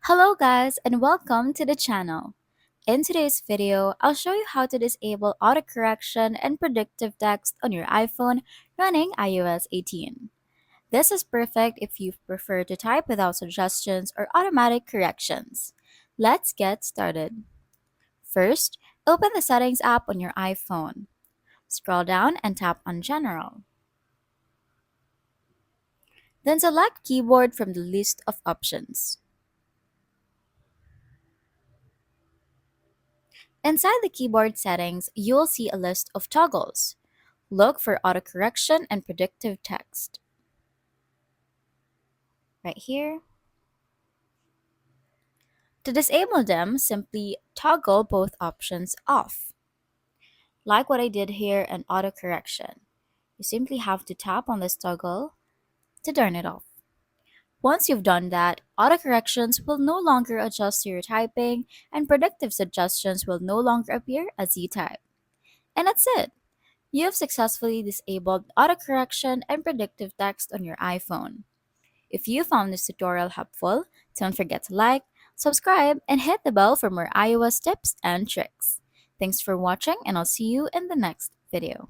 Hello guys and welcome to the channel. In today's video, I'll show you how to disable autocorrection and predictive text on your iPhone running iOS 18. This is perfect if you prefer to type without suggestions or automatic corrections. Let's get started. First, open the Settings app on your iPhone. Scroll down and tap on General. Then select Keyboard from the list of options. Inside the keyboard settings, you'll see a list of toggles. Look for autocorrection and predictive text. Right here. To disable them, simply toggle both options off. Like what I did here in autocorrection. You simply have to tap on this toggle to turn it off. Once you've done that, autocorrections will no longer adjust to your typing and predictive suggestions will no longer appear as you type. And that's it. You have successfully disabled autocorrection and predictive text on your iPhone. If you found this tutorial helpful, don't forget to like, subscribe, and hit the bell for more iOS tips and tricks. Thanks for watching, and I'll see you in the next video.